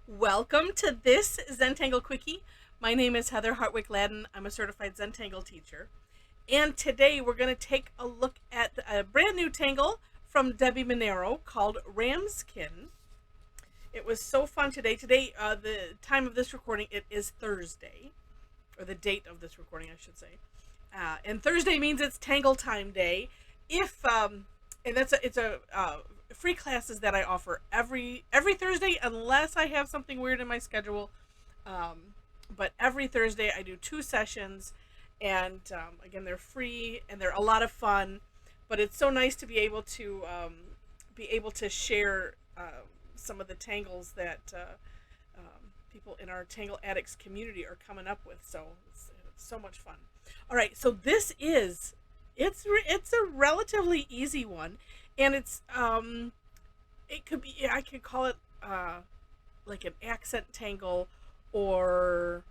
Welcome to this Zentangle Quickie. My name is Heather Hartwick Gladden. I'm a certified Zentangle teacher. And today we're going to take a look at a brand new tangle from Debbi Minero called Ramzkin. It was so fun today. The time of this recording, it is Thursday, or the date of this recording, I should say. And Thursday means it's Tangle Time Day. And it's a free classes that I offer every Thursday, unless I have something weird in my schedule. But every Thursday I do 2 sessions, and again, they're free and they're a lot of fun. But it's so nice to be able to share some of the tangles that people in our Tangle Addicts community are coming up with. So it's so much fun. All right, so it's a relatively easy one, and I could call it like an accent tangle, or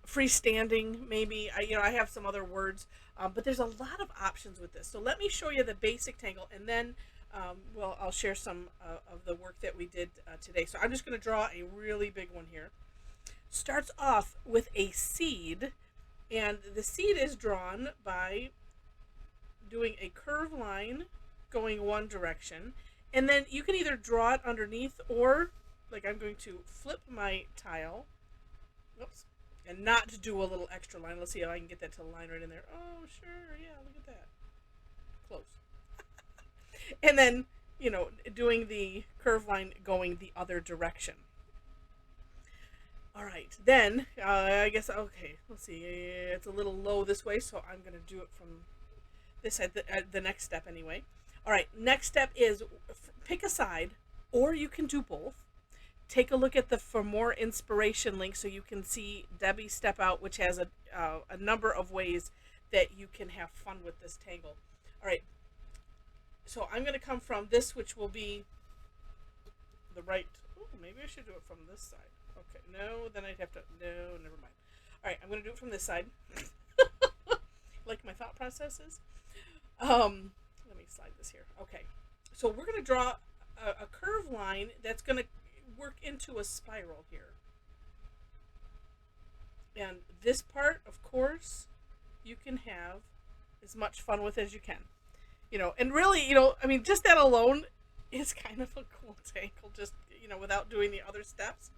freestanding maybe. I have some other words, but there's a lot of options with this. So let me show you the basic tangle, and then I'll share some of the work that we did today. So I'm just going to draw a really big one here. Starts off with a seed, and the seed is drawn by doing a curved line going one direction, and then you can either draw it underneath, or like I'm going to flip my tile, whoops, and not do a little extra line. Let's see if I can get that to line right in there. Oh, sure, yeah, look at that. Close. And then, doing the curved line going the other direction. All right, then I guess, okay, let's see, it's a little low this way, so I'm going to do it from this side, the next step anyway. All right, next step is pick a side, or you can do both. Take a look at the For More Inspiration link so you can see Debbi Step Out, which has a number of ways that you can have fun with this tangle. All right, so I'm going to come from this, which will be the right. Oh, maybe I should do it from this side. Okay, no, then I'd have to, no, never mind. All right, I'm going to do it from this side. Like my thought processes. Let me slide this here. Okay, so we're going to draw a curved line that's going to work into a spiral here. And this part, of course, you can have as much fun with as you can. And really, just that alone is kind of a cool tangle, just, without doing the other steps.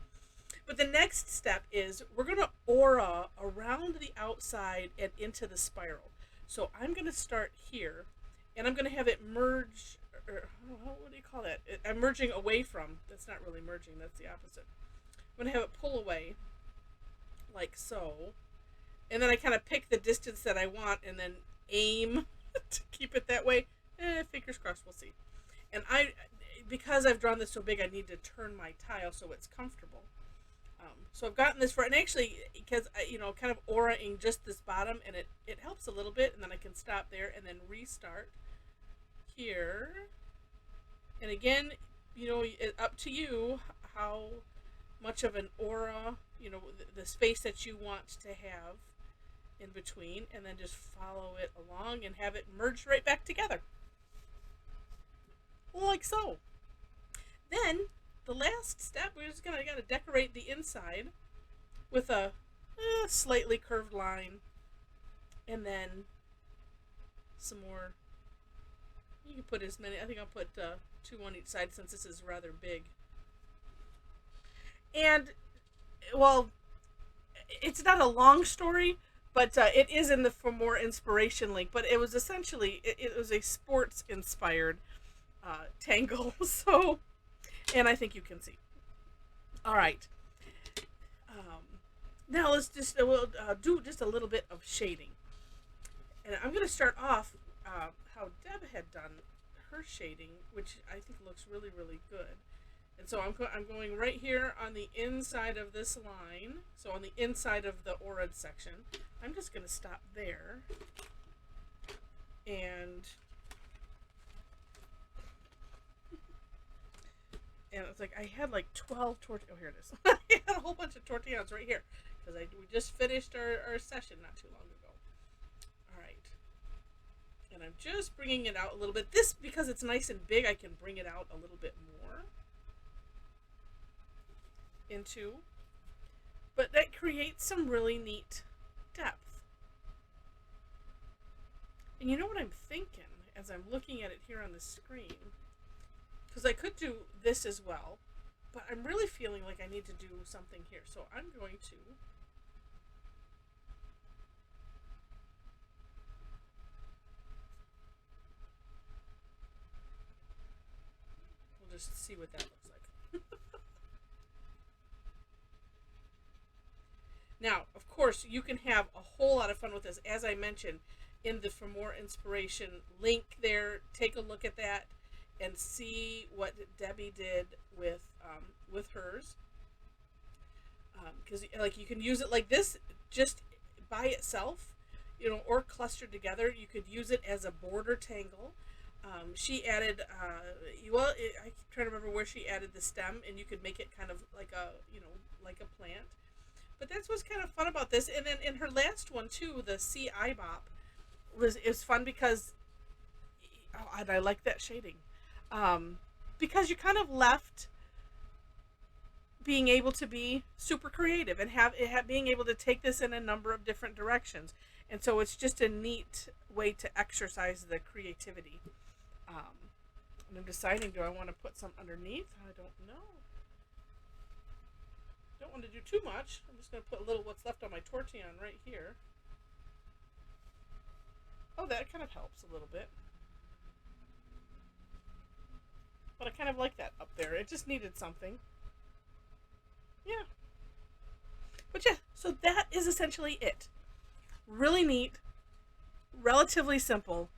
But the next step is we're going to aura around the outside and into the spiral. So I'm going to start here, and I'm going to have it merge, or what do you call that? I'm merging away from. That's not really merging, that's the opposite. I'm going to have it pull away, like so. And then I kind of pick the distance that I want, and then aim to keep it that way. Fingers crossed, we'll see. And because I've drawn this so big, I need to turn my tile so it's comfortable. So I've gotten this for, and actually, because kind of aura-ing just this bottom, and it helps a little bit, and then I can stop there and then restart here. And again, up to you how much of an aura, the space that you want to have in between, and then just follow it along and have it merge right back together. Like so. Then the last step, we're just gotta decorate the inside with a slightly curved line, and then some more. You can put as many. I think I'll put 2 on each side, since this is rather big. And well, it's not a long story, but it is in the For More Inspiration link. But it was essentially it was a sports inspired tangle. So. And I think you can see. All right. Now we'll do just a little bit of shading. And I'm going to start off how Deb had done her shading, which I think looks really, really good. And so I'm going right here on the inside of this line. So on the inside of the aura section. I'm just going to stop there. And it's like I had like 12 tortillas. Oh, here it is. I had a whole bunch of tortillas right here, because we just finished our session not too long ago. All right. And I'm just bringing it out a little bit. This, because it's nice and big, I can bring it out a little bit more. into, but that creates some really neat depth. And you know what I'm thinking as I'm looking at it here on the screen? Because I could do this as well, but I'm really feeling like I need to do something here. So I'm going to we'll just see what that looks like. Now, of course, you can have a whole lot of fun with this. As I mentioned, in the For More Inspiration link there, take a look at that and see what Debbie did with hers. Because like you can use it like this, just by itself, you know, or clustered together. You could use it as a border tangle. She added, I'm trying to remember where she added the stem, and you could make it kind of like a, you know, like a plant. But that's what's kind of fun about this. And then in her last one too, the CI Bop is fun because, oh, and I like that shading, because you kind of left being able to be super creative and being able to take this in a number of different directions. And so it's just a neat way to exercise the creativity. And I'm deciding, do I want to put some underneath? I don't know. Don't want to do too much. I'm just going to put a little what's left on my tortillon right here. Oh, that kind of helps a little bit. But I kind of like that up there. It just needed something. Yeah. But yeah, so that is essentially it. Really neat, relatively simple,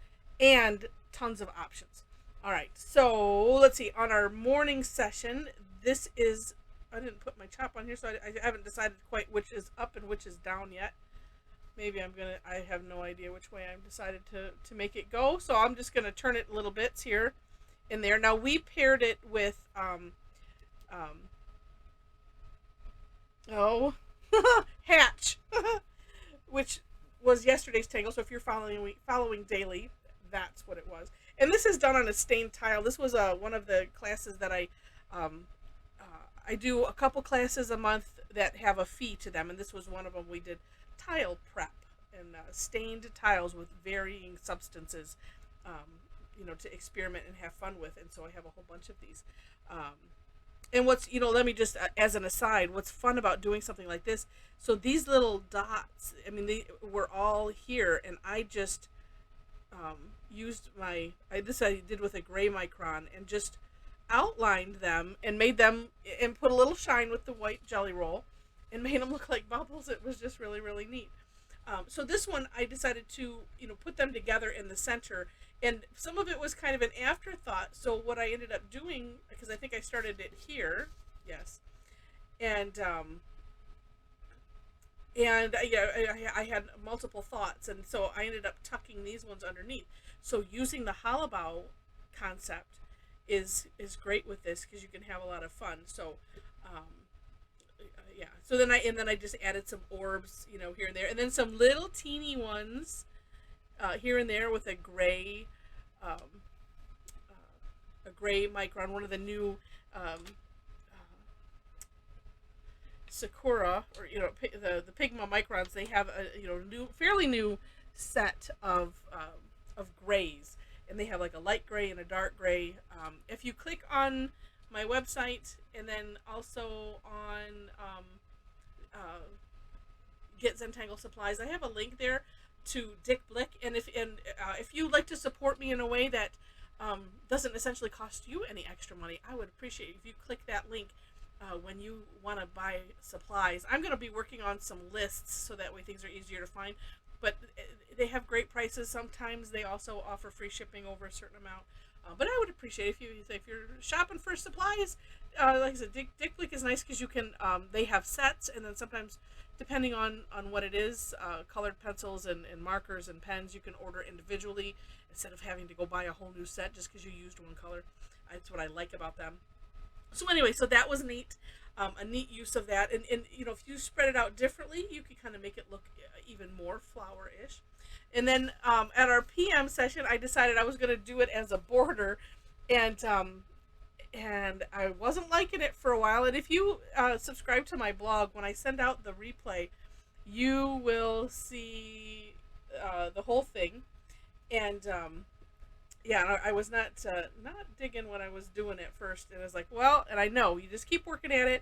and tons of options. All right, so let's see. On our morning session, this is, I didn't put my chop on here, so I haven't decided quite which is up and which is down yet. Maybe I have no idea which way I've decided to make it go, so I'm just going to turn it little bits here and there. Now, we paired it with, Hatch, which was yesterday's tangle, so if you're following daily, that's what it was. And this is done on a stained tile. This was one of the classes that I do a couple classes a month that have a fee to them, and this was one of them. We did tile prep and stained tiles with varying substances, you know, to experiment and have fun with. And so I have a whole bunch of these. And what's, you know, let me just, as an aside, what's fun about doing something like this, so these little dots, I mean, they were all here, and I just used this I did with a gray micron, and just outlined them and made them, and put a little shine with the white jelly roll, and made them look like bubbles. It was just really, really neat. So this one, I decided to, you know, put them together in the center, and some of it was kind of an afterthought. So what I ended up doing, because I think I started it here, yes, and yeah, I had multiple thoughts, and so I ended up tucking these ones underneath. So using the hollow bow concept is great with this, because you can have a lot of fun. So yeah, so then I just added some orbs, you know, here and there, and then some little teeny ones here and there with a gray micron, one of the new Sakura, or, you know, the Pigma microns. They have a, you know, fairly new set of grays, and they have like a light gray and a dark gray. If you click on my website, and then also on Get Zentangle Supplies, I have a link there to Dick Blick, and if you like to support me in a way that doesn't essentially cost you any extra money, I would appreciate it if you click that link when you want to buy supplies. I'm going to be working on some lists so that way things are easier to find, but they have great prices. Sometimes they also offer free shipping over a certain amount. But I would appreciate if you're shopping for supplies, like I said, Dick Blick is nice because you can, they have sets, and then sometimes, depending on what it is, colored pencils and markers and pens, you can order individually instead of having to go buy a whole new set just because you used one color. That's what I like about them. So anyway, so that was neat, a neat use of that. And you know, if you spread it out differently, you can kind of make it look even more flower-ish. And then at our PM session, I decided I was going to do it as a border, and and I wasn't liking it for a while. And if you subscribe to my blog, when I send out the replay, you will see the whole thing. And yeah, I was not digging what I was doing at first. And I was like, well, and I know you just keep working at it,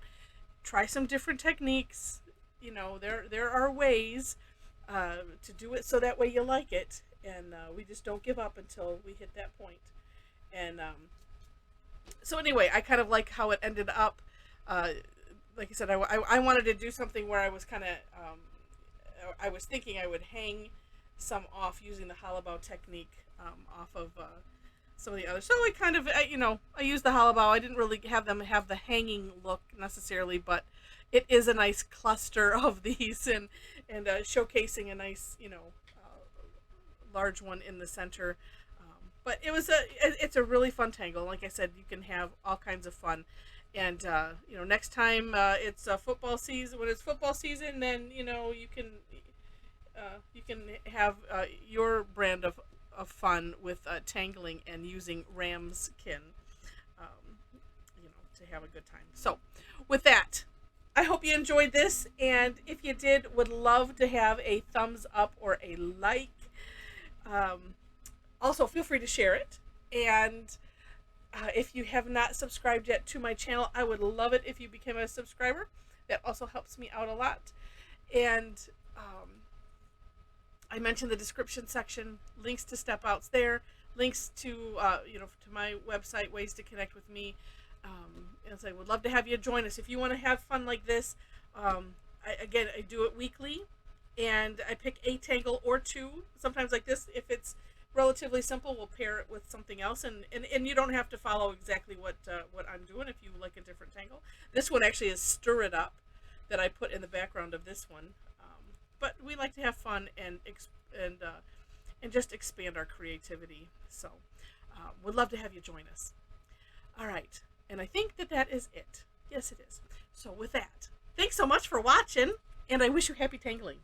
try some different techniques. You know, there are ways to do it so that way you like it, and we just don't give up until we hit that point. And so anyway, I kind of like how it ended up. Like I said, I wanted to do something where I was kind of I was thinking I would hang some off using the hollow bow technique off of some of the others. So I kind of, you know, I used the hollow bow. I didn't really have them have the hanging look necessarily, but it is a nice cluster of these, and showcasing a nice, you know, large one in the center. But it's a really fun tangle. Like I said, you can have all kinds of fun. And you know, next time it's football season. When it's football season, then you know you can have your brand of fun with tangling and using Ramzkin, you know, to have a good time. So, with that, I hope you enjoyed this, and if you did, would love to have a thumbs up or a like. Also, feel free to share it, and if you have not subscribed yet to my channel, I would love it if you became a subscriber. That also helps me out a lot. And I mentioned the description section, links to step outs there, links to you know, to my website, ways to connect with me. And so I would love to have you join us if you want to have fun like this. Again, I do it weekly, and I pick a tangle or two. Sometimes like this, if it's relatively simple, we'll pair it with something else, and you don't have to follow exactly what I'm doing if you like a different tangle. This one actually is Stir It Up that I put in the background of this one, but we like to have fun and just expand our creativity. So would love to have you join us. All right, and I think that is it. Yes, it is. So with that, thanks so much for watching, and I wish you happy tangling.